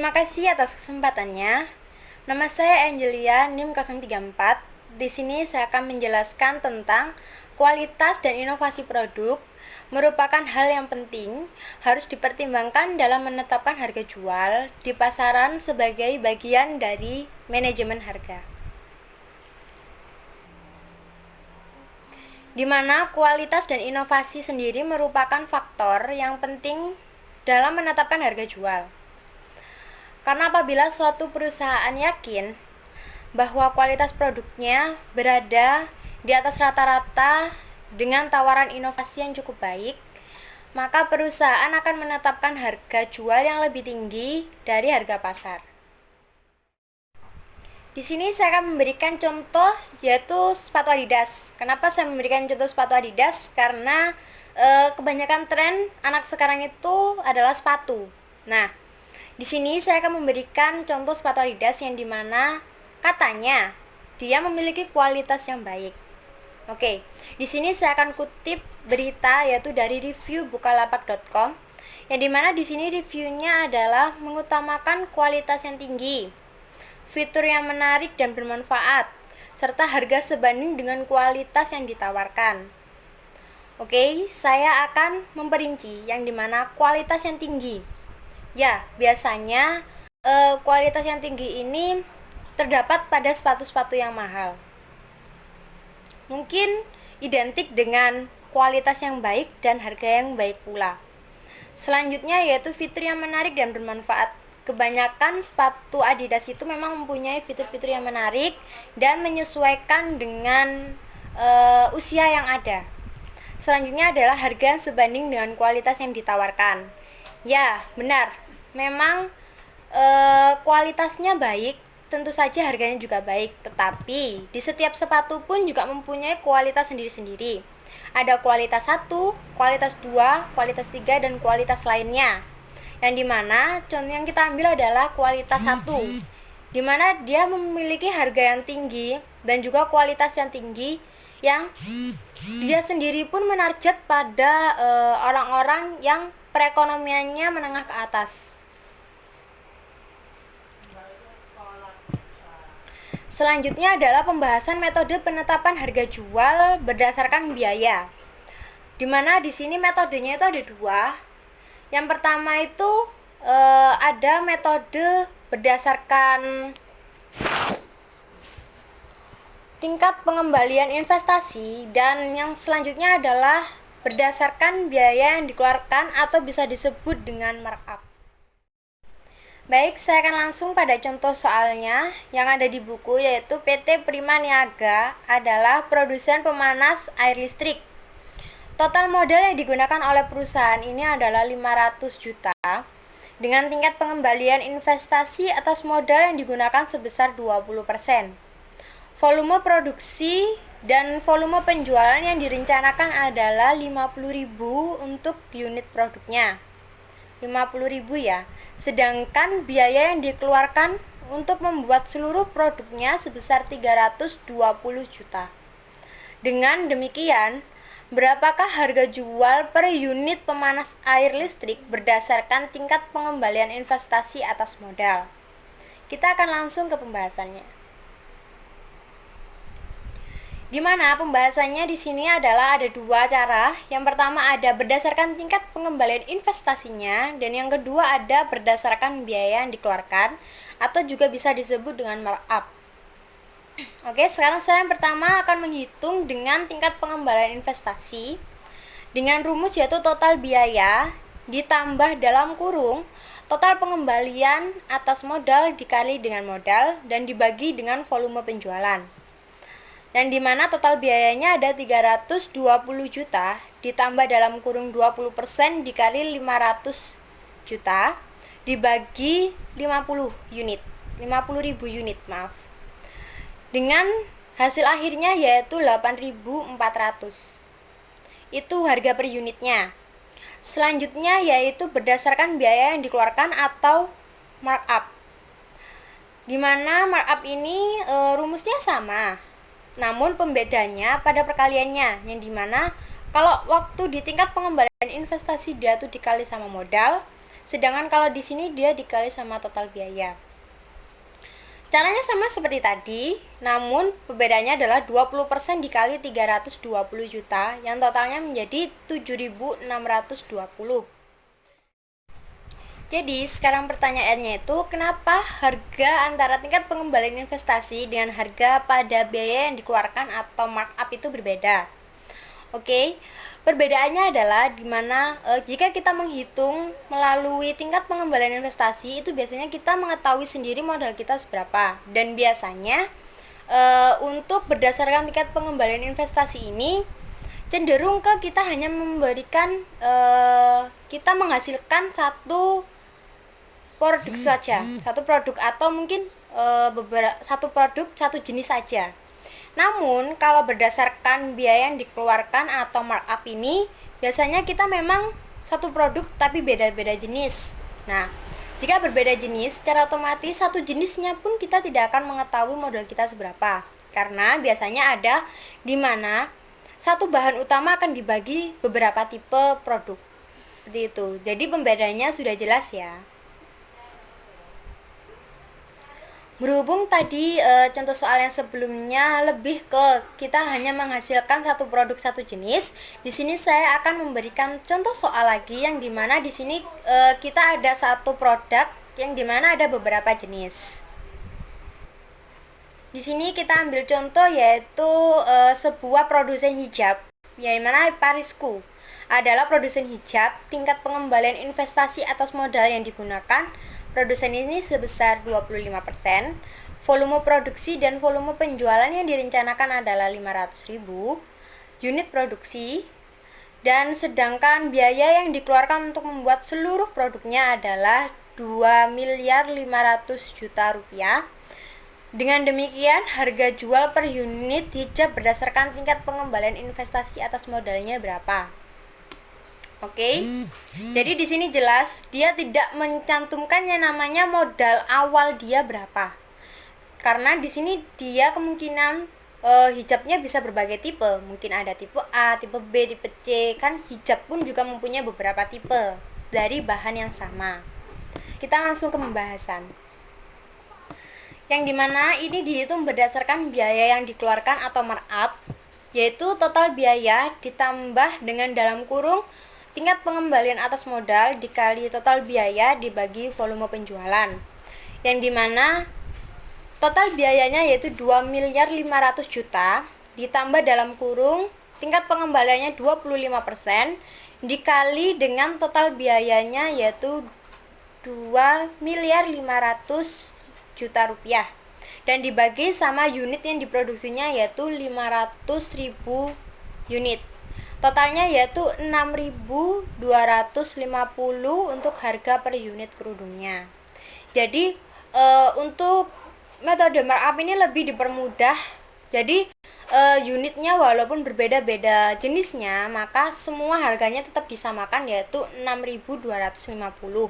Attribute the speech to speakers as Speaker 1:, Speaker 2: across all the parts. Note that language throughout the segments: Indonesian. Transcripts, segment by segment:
Speaker 1: Terima kasih atas kesempatannya. Nama saya Angelia, NIM 034. Di sini saya akan menjelaskan tentang kualitas dan inovasi produk merupakan hal yang penting, harus dipertimbangkan dalam menetapkan harga jual di pasaran sebagai bagian dari manajemen harga. Di mana kualitas dan inovasi sendiri merupakan faktor yang penting dalam menetapkan harga jual. Karena apabila suatu perusahaan yakin bahwa kualitas produknya berada di atas rata-rata dengan tawaran inovasi yang cukup baik, maka perusahaan akan menetapkan harga jual yang lebih tinggi dari harga pasar. Di sini saya akan memberikan contoh yaitu sepatu Adidas. Kenapa saya memberikan contoh sepatu Adidas? Karena kebanyakan tren anak sekarang itu adalah sepatu. Nah, di sini saya akan memberikan contoh sepatu Adidas yang dimana katanya dia memiliki kualitas yang baik. Oke, di sini saya akan kutip berita yaitu dari review bukalapak.com yang dimana di sini reviewnya adalah mengutamakan kualitas yang tinggi, fitur yang menarik dan bermanfaat, serta harga sebanding dengan kualitas yang ditawarkan. Oke, saya akan memperinci yang dimana kualitas yang tinggi. Ya, biasanya kualitas yang tinggi ini terdapat pada sepatu-sepatu yang mahal. Mungkin identik dengan kualitas yang baik dan harga yang baik pula. Selanjutnya yaitu fitur yang menarik dan bermanfaat. Kebanyakan sepatu Adidas itu memang mempunyai fitur-fitur yang menarik dan menyesuaikan dengan usia yang ada. Selanjutnya adalah harga yang sebanding dengan kualitas yang ditawarkan. Ya, benar. Memang kualitasnya baik, tentu saja harganya juga baik. Tetapi di setiap sepatu pun juga mempunyai kualitas sendiri-sendiri. Ada kualitas 1, kualitas 2, kualitas 3, dan kualitas lainnya. Yang dimana contoh yang kita ambil adalah kualitas 1, dimana dia memiliki harga yang tinggi dan juga kualitas yang tinggi yang dia sendiri pun menarget pada orang-orang yang perekonomiannya menengah ke atas. Selanjutnya adalah pembahasan metode penetapan harga jual berdasarkan biaya. Dimana di sini metodenya itu ada dua. Yang pertama itu ada metode berdasarkan tingkat pengembalian investasi, dan yang selanjutnya adalah berdasarkan biaya yang dikeluarkan atau bisa disebut dengan markup. Baik, saya akan langsung pada contoh soalnya yang ada di buku, yaitu PT Prima Niaga adalah produsen pemanas air listrik. Total modal yang digunakan oleh perusahaan ini adalah 500 juta dengan tingkat pengembalian investasi atas modal yang digunakan sebesar 20%. Volume produksi dan volume penjualan yang direncanakan adalah 50.000 untuk unit produknya. 50.000 ya. Sedangkan biaya yang dikeluarkan untuk membuat seluruh produknya sebesar 320 juta. Dengan demikian, berapakah harga jual per unit pemanas air listrik berdasarkan tingkat pengembalian investasi atas modal? Kita akan langsung ke pembahasannya. Di mana pembahasannya di sini adalah ada dua cara. Yang pertama ada berdasarkan tingkat pengembalian investasinya, dan yang kedua ada berdasarkan biaya yang dikeluarkan atau juga bisa disebut dengan markup. Oke, sekarang saya yang pertama akan menghitung dengan tingkat pengembalian investasi dengan rumus yaitu total biaya ditambah dalam kurung total pengembalian atas modal dikali dengan modal dan dibagi dengan volume penjualan. Yang dimana total biayanya ada 320 juta ditambah dalam kurung 20% dikali 500 juta dibagi 50 unit, 50.000 unit, maaf. Dengan hasil akhirnya yaitu 8.400. Itu harga per unitnya. Selanjutnya yaitu berdasarkan biaya yang dikeluarkan atau markup. Dimana markup ini rumusnya sama, namun pembedanya pada perkaliannya, yang dimana kalau waktu di tingkat pengembalian investasi dia tuh dikali sama modal, Sedangkan kalau di sini dia dikali sama total biaya. Caranya sama seperti tadi, namun perbedaannya adalah 20% dikali 320 juta yang totalnya menjadi 7.620. Jadi sekarang pertanyaannya itu, kenapa harga antara tingkat pengembalian investasi dengan harga pada biaya yang dikeluarkan atau markup itu berbeda? Oke, perbedaannya adalah dimana jika kita menghitung melalui tingkat pengembalian investasi itu biasanya kita mengetahui sendiri modal kita seberapa, dan biasanya untuk berdasarkan tingkat pengembalian investasi ini cenderung ke kita hanya memberikan kita menghasilkan satu produk saja, satu produk atau mungkin satu produk satu jenis saja. Namun kalau berdasarkan biaya yang dikeluarkan atau markup ini biasanya kita memang satu produk tapi beda-beda jenis. Nah, jika berbeda jenis secara otomatis satu jenisnya pun kita tidak akan mengetahui modal kita seberapa, karena biasanya ada di mana satu bahan utama akan dibagi beberapa tipe produk. Seperti itu. Jadi pembedanya sudah jelas ya. Berhubung tadi contoh soal yang sebelumnya lebih ke kita hanya menghasilkan satu produk satu jenis, di sini saya akan memberikan contoh soal lagi yang dimana di sini kita ada satu produk yang dimana ada beberapa jenis. Di sini kita ambil contoh yaitu sebuah produsen hijab, yang mana Parisku adalah produsen hijab. Tingkat pengembalian investasi atas modal yang digunakan produsen ini sebesar 25%, volume produksi dan volume penjualan yang direncanakan adalah 500.000 unit produksi, dan sedangkan biaya yang dikeluarkan untuk membuat seluruh produknya adalah 2.500.000.000 rupiah. Dengan demikian, harga jual per unit hijab berdasarkan tingkat pengembalian investasi atas modalnya berapa? Oke. Jadi di sini jelas dia tidak mencantumkan yang namanya modal awal dia berapa. Karena di sini dia kemungkinan hijabnya bisa berbagai tipe. Mungkin ada tipe A, tipe B, tipe C. Kan hijab pun juga mempunyai beberapa tipe dari bahan yang sama. Kita langsung ke pembahasan. Yang dimana ini dihitung berdasarkan biaya yang dikeluarkan atau markup, yaitu total biaya ditambah dengan dalam kurung tingkat pengembalian atas modal dikali total biaya dibagi volume penjualan, yang dimana total biayanya yaitu 2.500.000.000 ditambah dalam kurung tingkat pengembaliannya 25% dikali dengan total biayanya yaitu 2.500.000.000 rupiah, dan dibagi sama unit yang diproduksinya yaitu 500.000 unit. Totalnya yaitu 6.250 untuk harga per unit kerudungnya. Jadi untuk metode markup ini lebih dipermudah. Jadi unitnya walaupun berbeda-beda jenisnya, maka semua harganya tetap disamakan yaitu 6.250.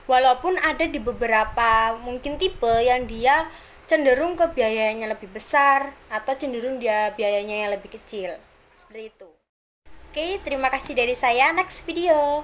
Speaker 1: Walaupun ada di beberapa mungkin tipe yang dia cenderung ke biayanya lebih besar atau cenderung dia biayanya yang lebih kecil. Seperti itu. Oke, terima kasih dari saya. Next video.